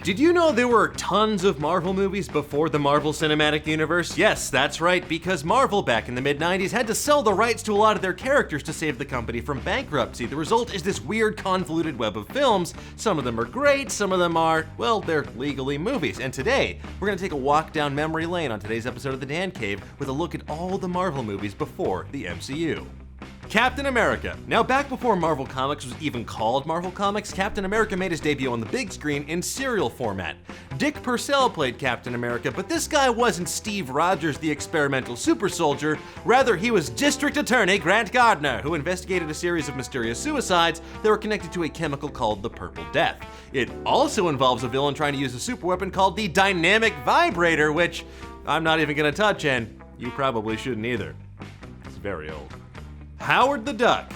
Did you know there were tons of Marvel movies before the Marvel Cinematic Universe? Yes, that's right, because Marvel back in the mid-90s had to sell the rights to a lot of their characters to save the company from bankruptcy. The result is this weird convoluted web of films. Some of them are great, some of them are, well, they're legally movies. And today, we're gonna take a walk down memory lane on today's episode of The Dan Cave with a look at all the Marvel movies before the MCU. Captain America. Now, back before Marvel Comics was even called Marvel Comics, Captain America made his debut on the big screen in serial format. Dick Purcell played Captain America, but this guy wasn't Steve Rogers, the experimental super soldier. Rather, he was District Attorney Grant Gardner, who investigated a series of mysterious suicides that were connected to a chemical called the Purple Death. It also involves a villain trying to use a superweapon called the Dynamic Vibrator, which I'm not even gonna touch, and you probably shouldn't either. It's very old. Howard the Duck.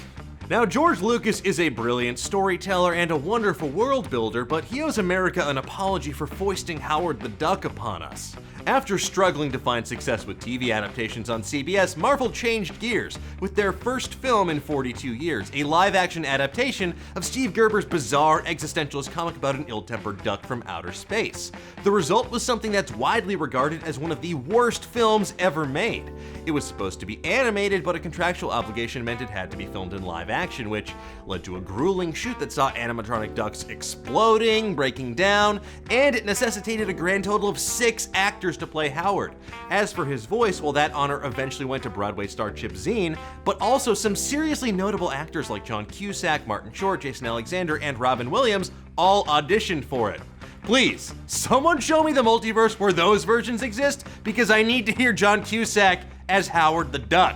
Now, George Lucas is a brilliant storyteller and a wonderful world builder, but he owes America an apology for foisting Howard the Duck upon us. After struggling to find success with TV adaptations on CBS, Marvel changed gears with their first film in 42 years, a live-action adaptation of Steve Gerber's bizarre existentialist comic about an ill-tempered duck from outer space. The result was something that's widely regarded as one of the worst films ever made. It was supposed to be animated, but a contractual obligation meant it had to be filmed in live action, which led to a grueling shoot that saw animatronic ducks exploding, breaking down, and it necessitated a grand total of 6 actors to play Howard. As for his voice, well, that honor eventually went to Broadway star Chip Zien, but also some seriously notable actors like John Cusack, Martin Short, Jason Alexander, and Robin Williams all auditioned for it. Please, someone show me the multiverse where those versions exist, because I need to hear John Cusack as Howard the Duck.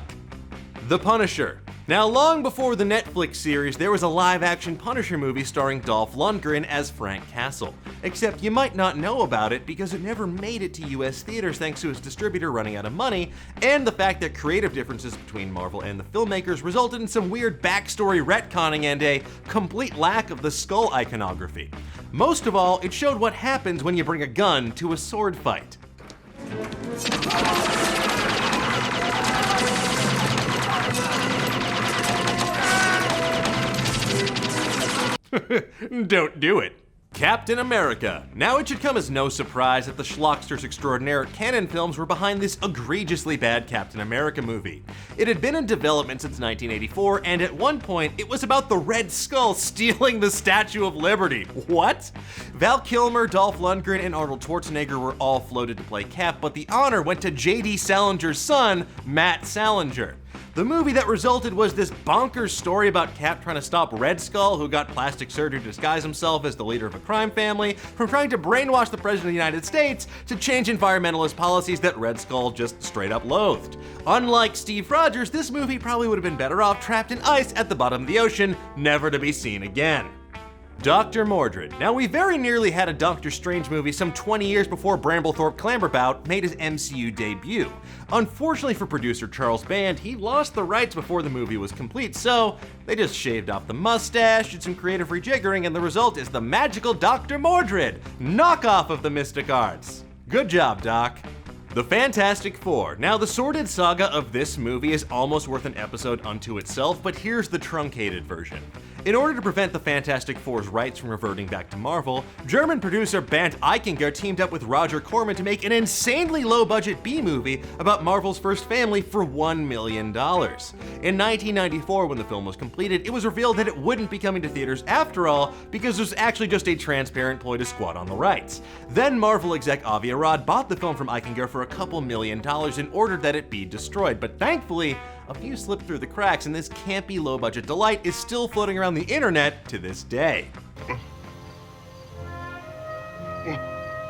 The Punisher. Now, long before the Netflix series, there was a live-action Punisher movie starring Dolph Lundgren as Frank Castle. Except you might not know about it because it never made it to US theaters thanks to its distributor running out of money, and the fact that creative differences between Marvel and the filmmakers resulted in some weird backstory retconning and a complete lack of the skull iconography. Most of all, it showed what happens when you bring a gun to a sword fight. Don't do it. Captain America. Now, it should come as no surprise that the schlocksters extraordinaire at Canon Films were behind this egregiously bad Captain America movie. It had been in development since 1984, and at one point, it was about the Red Skull stealing the Statue of Liberty. What? Val Kilmer, Dolph Lundgren, and Arnold Schwarzenegger were all floated to play Cap, but the honor went to J.D. Salinger's son, Matt Salinger. The movie that resulted was this bonkers story about Cap trying to stop Red Skull, who got plastic surgery to disguise himself as the leader of a crime family, from trying to brainwash the President of the United States to change environmentalist policies that Red Skull just straight up loathed. Unlike Steve Rogers, this movie probably would have been better off trapped in ice at the bottom of the ocean, never to be seen again. Dr. Mordrid. Now, we very nearly had a Doctor Strange movie some 20 years before Bramblethorpe Clamberbout made his MCU debut. Unfortunately for producer Charles Band, he lost the rights before the movie was complete, so they just shaved off the mustache, did some creative rejiggering, and the result is the magical Dr. Mordrid, knockoff of the Mystic Arts. Good job, Doc. The Fantastic Four. Now, the sordid saga of this movie is almost worth an episode unto itself, but here's the truncated version. In order to prevent the Fantastic Four's rights from reverting back to Marvel, German producer Bernd Eichinger teamed up with Roger Corman to make an insanely low-budget B-movie about Marvel's first family for $1 million. In 1994, when the film was completed, it was revealed that it wouldn't be coming to theaters after all, because it was actually just a transparent ploy to squat on the rights. Then Marvel exec Avi Arad bought the film from Eichinger for a couple $1 million and ordered that it be destroyed, but thankfully, a few slipped through the cracks, and this campy low-budget delight is still floating around the internet to this day.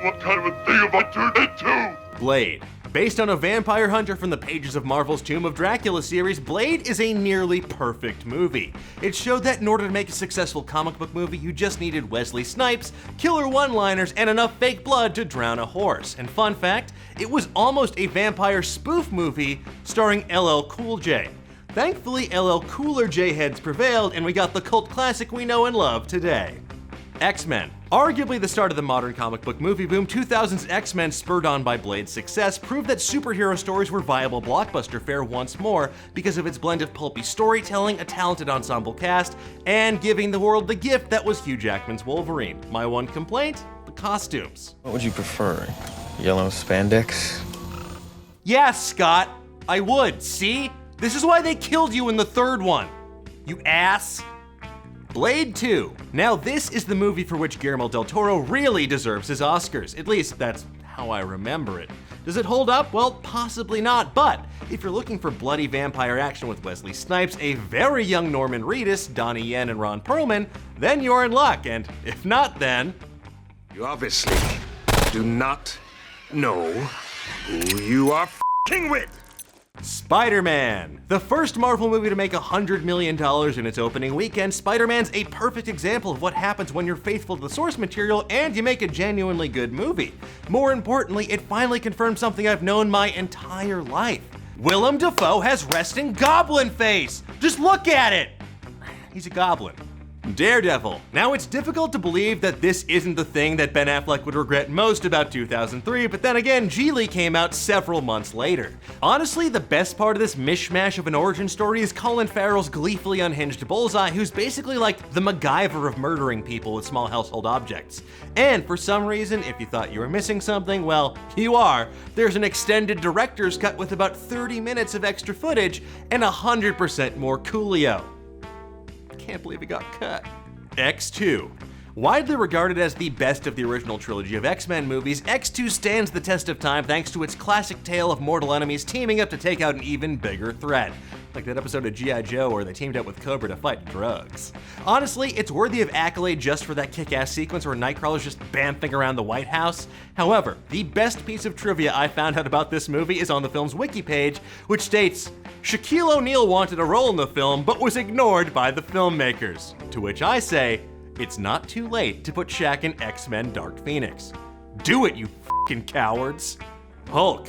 What kind of a thing have I turned into? Blade. Based on a vampire hunter from the pages of Marvel's Tomb of Dracula series, Blade is a nearly perfect movie. It showed that in order to make a successful comic book movie, you just needed Wesley Snipes, killer one-liners, and enough fake blood to drown a horse. And fun fact, it was almost a vampire spoof movie starring LL Cool J. Thankfully, LL Cooler J heads prevailed, and we got the cult classic we know and love today. X-Men. Arguably the start of the modern comic book movie boom, 2000's X-Men, spurred on by Blade's success, proved that superhero stories were viable blockbuster fare once more because of its blend of pulpy storytelling, a talented ensemble cast, and giving the world the gift that was Hugh Jackman's Wolverine. My one complaint? The costumes. What would you prefer? Yellow spandex? Yeah, Scott, I would. See? This is why they killed you in the third one. You ass. Blade 2. Now this is the movie for which Guillermo del Toro really deserves his Oscars. At least that's how I remember it. Does it hold up? Well, possibly not, but if you're looking for bloody vampire action with Wesley Snipes, a very young Norman Reedus, Donnie Yen, and Ron Perlman, then you're in luck, and if not, then... You obviously do not know who you are f***ing with! Spider-Man. The first Marvel movie to make $100 million in its opening weekend, Spider-Man's a perfect example of what happens when you're faithful to the source material and you make a genuinely good movie. More importantly, it finally confirmed something I've known my entire life. Willem Dafoe has resting goblin face! Just look at it! He's a goblin. Daredevil. Now it's difficult to believe that this isn't the thing that Ben Affleck would regret most about 2003, but then again, Geely came out several months later. Honestly, the best part of this mishmash of an origin story is Colin Farrell's gleefully unhinged Bullseye, who's basically like the MacGyver of murdering people with small household objects. And for some reason, if you thought you were missing something, well, you are. There's an extended director's cut with about 30 minutes of extra footage and 100% more Coolio. Can't believe it got cut. X2. Widely regarded as the best of the original trilogy of X-Men movies, X2 stands the test of time thanks to its classic tale of mortal enemies teaming up to take out an even bigger threat. Like that episode of G.I. Joe where they teamed up with Cobra to fight drugs. Honestly, it's worthy of accolade just for that kick-ass sequence where Nightcrawler's just bamfing around the White House. However, the best piece of trivia I found out about this movie is on the film's wiki page, which states, Shaquille O'Neal wanted a role in the film but was ignored by the filmmakers. To which I say, it's not too late to put Shaq in X-Men Dark Phoenix. Do it, you f***ing cowards. Hulk.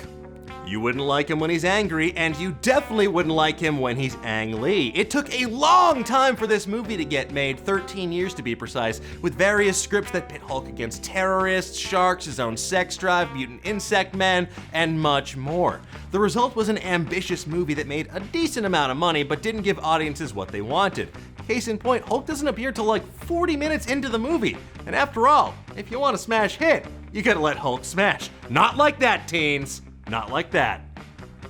You wouldn't like him when he's angry, and you definitely wouldn't like him when he's Ang Lee. It took a long time for this movie to get made, 13 years to be precise, with various scripts that pit Hulk against terrorists, sharks, his own sex drive, mutant insect men, and much more. The result was an ambitious movie that made a decent amount of money, but didn't give audiences what they wanted. Case in point, Hulk doesn't appear till like 40 minutes into the movie. And after all, if you want a smash hit, you gotta let Hulk smash. Not like that, teens. Not like that.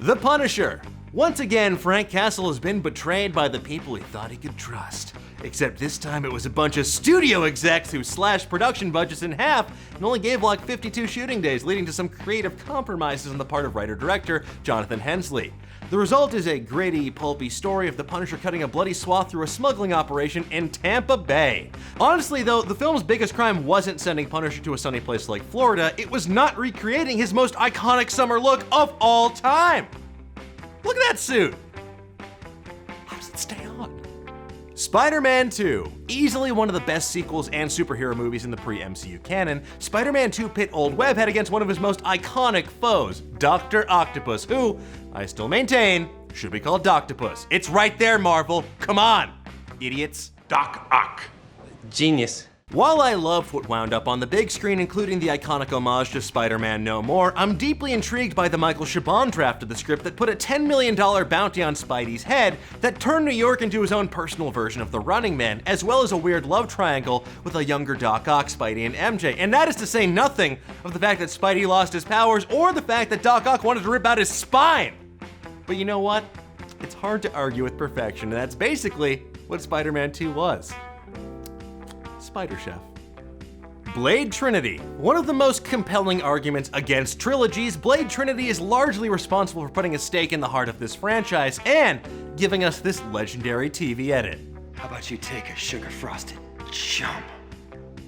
The Punisher. Once again, Frank Castle has been betrayed by the people he thought he could trust. Except this time it was a bunch of studio execs who slashed production budgets in half and only gave like 52 shooting days, leading to some creative compromises on the part of writer-director Jonathan Hensleigh. The result is a gritty, pulpy story of the Punisher cutting a bloody swath through a smuggling operation in Tampa Bay. Honestly though, the film's biggest crime wasn't sending Punisher to a sunny place like Florida, it was not recreating his most iconic summer look of all time. Look at that suit. How does it stay on? Spider-Man 2. Easily one of the best sequels and superhero movies in the pre-MCU canon, Spider-Man 2 pit old Webhead against one of his most iconic foes, Dr. Octopus, who, I still maintain, should be called Doctopus. It's right there, Marvel. Come on, idiots. Doc Ock. Genius. While I loved what wound up on the big screen, including the iconic homage to Spider-Man No More, I'm deeply intrigued by the Michael Chabon draft of the script that put a $10 million bounty on Spidey's head that turned New York into his own personal version of the Running Man, as well as a weird love triangle with a younger Doc Ock, Spidey, and MJ. And that is to say nothing of the fact that Spidey lost his powers or the fact that Doc Ock wanted to rip out his spine. But you know what? It's hard to argue with perfection, and that's basically what Spider-Man 2 was. Spider Chef. Blade Trinity. One of the most compelling arguments against trilogies, Blade Trinity is largely responsible for putting a stake in the heart of this franchise and giving us this legendary TV edit. How about you take a sugar-frosted chump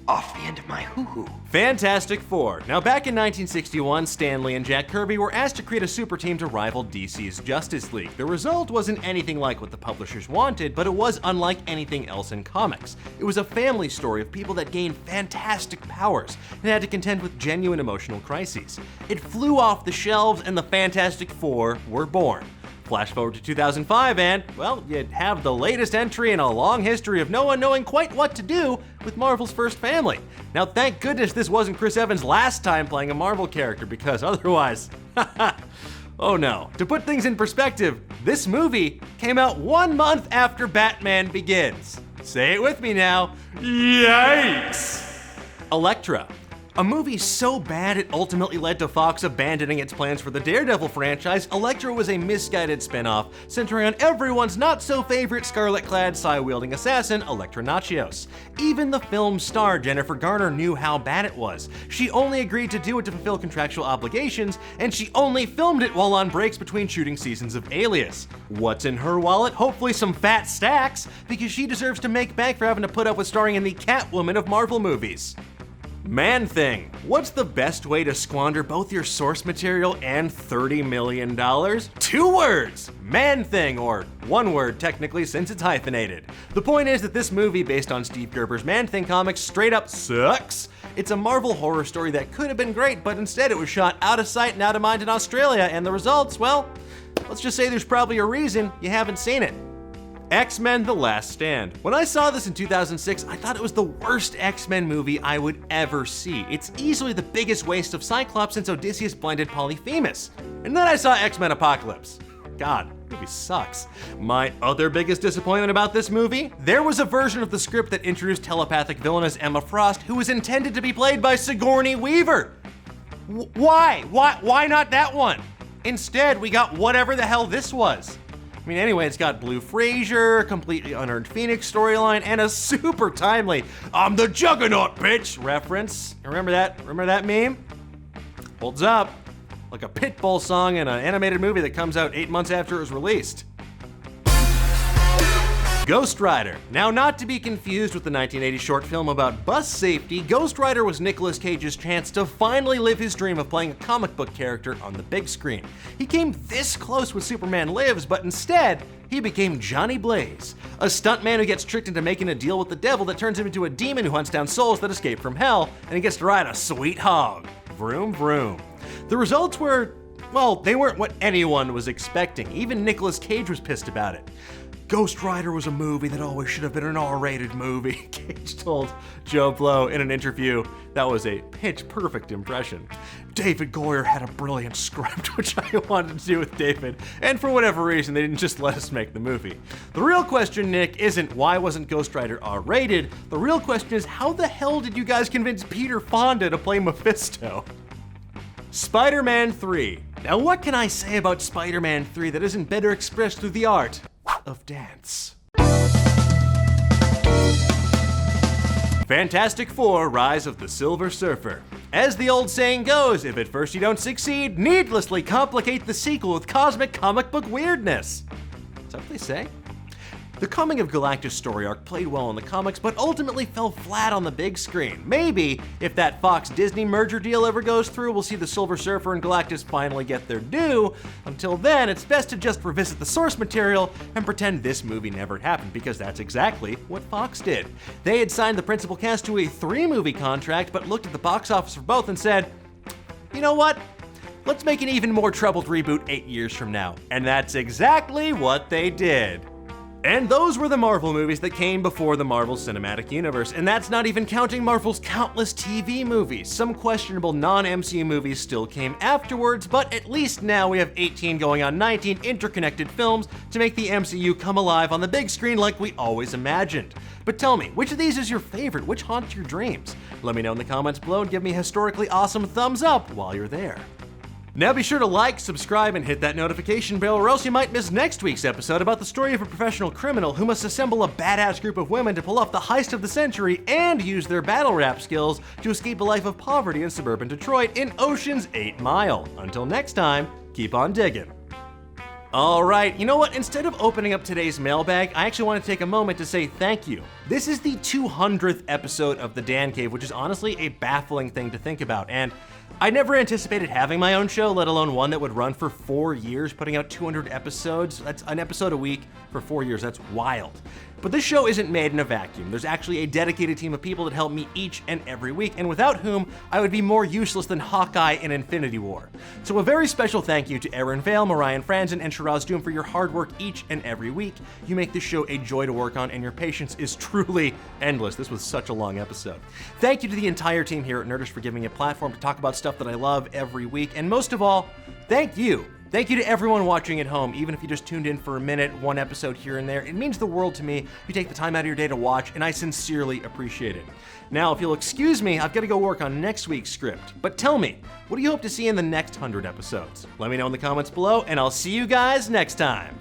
off the end of my hoo-hoo? Fantastic Four. Now back in 1961, Stan Lee and Jack Kirby were asked to create a super team to rival DC's Justice League. The result wasn't anything like what the publishers wanted, but it was unlike anything else in comics. It was a family story of people that gained fantastic powers and had to contend with genuine emotional crises. It flew off the shelves and the Fantastic Four were born. Flash forward to 2005 and, well, you'd have the latest entry in a long history of no one knowing quite what to do with Marvel's first family. Now thank goodness this wasn't Chris Evans' last time playing a Marvel character, because otherwise, oh no. To put things in perspective, this movie came out 1 month after Batman Begins. Say it with me now, yikes! ELEKTRA. A movie so bad it ultimately led to Fox abandoning its plans for the Daredevil franchise, ELEKTRA was a misguided spin-off centering on everyone's not-so-favorite scarlet-clad, psi-wielding assassin, Elektra Nachios. Even the film's star, Jennifer Garner, knew how bad it was. She only agreed to do it to fulfill contractual obligations, and she only filmed it while on breaks between shooting seasons of Alias. What's in her wallet? Hopefully some fat stacks, because she deserves to make bank for having to put up with starring in the Catwoman of Marvel movies. Man-Thing. What's the best way to squander both your source material and $30 million? 2 words! Man-Thing, or 1 word technically since it's hyphenated. The point is that this movie, based on Steve Gerber's Man-Thing comics, straight up sucks. It's a Marvel horror story that could have been great, but instead it was shot out of sight and out of mind in Australia, and the results, well, let's just say there's probably a reason you haven't seen it. X-Men: The Last Stand. When I saw this in 2006, I thought it was the worst X-Men movie I would ever see. It's easily the biggest waste of Cyclops since Odysseus blinded Polyphemus. And then I saw X-Men Apocalypse. God, the movie sucks. My other biggest disappointment about this movie? There was a version of the script that introduced telepathic villainess Emma Frost, who was intended to be played by Sigourney Weaver. Why? Why not that one? Instead, we got whatever the hell this was. I mean, anyway, it's got Blue Frazier, a completely unearned Phoenix storyline, and a super timely "I'm the Juggernaut, bitch" reference. Remember that? Remember that meme? Holds up. Like a Pitbull song in an animated movie that comes out 8 months after it was released. Ghost Rider. Now, not to be confused with the 1980 short film about bus safety, Ghost Rider was Nicolas Cage's chance to finally live his dream of playing a comic book character on the big screen. He came this close with Superman Lives, but instead, he became Johnny Blaze, a stuntman who gets tricked into making a deal with the devil that turns him into a demon who hunts down souls that escape from hell, and he gets to ride a sweet hog. Vroom vroom. The results were, well, they weren't what anyone was expecting. Even Nicolas Cage was pissed about it. Ghost Rider was a movie that always should have been an R-rated movie, Cage told Joe Blow in an interview. That was a pitch-perfect impression. David Goyer had a brilliant script, which I wanted to do with David, and for whatever reason, they didn't just let us make the movie. The real question, Nick, isn't why wasn't Ghost Rider R-rated? The real question is, how the hell did you guys convince Peter Fonda to play Mephisto? Spider-Man 3. Now, what can I say about Spider-Man 3 that isn't better expressed through the art of dance? Fantastic Four: Rise of the Silver Surfer. As the old saying goes, if at first you don't succeed, needlessly complicate the sequel with cosmic comic book weirdness. Is that what they say? The Coming of Galactus story arc played well in the comics, but ultimately fell flat on the big screen. Maybe, if that Fox-Disney merger deal ever goes through, we'll see the Silver Surfer and Galactus finally get their due. Until then, it's best to just revisit the source material and pretend this movie never happened, because that's exactly what Fox did. They had signed the principal cast to a 3-movie contract, but looked at the box office for both and said, you know what? Let's make an even more troubled reboot 8 years from now. And that's exactly what they did. And those were the Marvel movies that came before the Marvel Cinematic Universe, and that's not even counting Marvel's countless TV movies. Some questionable non-MCU movies still came afterwards, but at least now we have 18 going on 19 interconnected films to make the MCU come alive on the big screen like we always imagined. But tell me, which of these is your favorite? Which haunts your dreams? Let me know in the comments below and give me a historically awesome thumbs up while you're there. Now be sure to like, subscribe, and hit that notification bell, or else you might miss next week's episode about the story of a professional criminal who must assemble a badass group of women to pull off the heist of the century and use their battle rap skills to escape a life of poverty in suburban Detroit in Ocean's 8 Mile. Until next time, keep on digging. Alright, you know what? Instead of opening up today's mailbag, I actually want to take a moment to say thank you. This is the 200th episode of The Dan Cave, which is honestly a baffling thing to think about, and I never anticipated having my own show, let alone one that would run for 4 years, putting out 200 episodes. That's an episode a week for 4 years. That's wild. But this show isn't made in a vacuum. There's actually a dedicated team of people that help me each and every week, and without whom I would be more useless than Hawkeye in Infinity War. So a very special thank you to Aaron Vale, Marian Franzen, and Shiraz Doom for your hard work each and every week. You make this show a joy to work on, and your patience is truly endless. This was such a long episode. Thank you to the entire team here at Nerdist for giving me a platform to talk about stuff that I love every week, and most of all, thank you Thank you to everyone watching at home, even if you just tuned in for a minute, one episode here and there. It means the world to me. You take the time out of your day to watch, and I sincerely appreciate it. Now, if you'll excuse me, I've got to go work on next week's script. But tell me, what do you hope to see in the next 100 episodes? Let me know in the comments below, and I'll see you guys next time.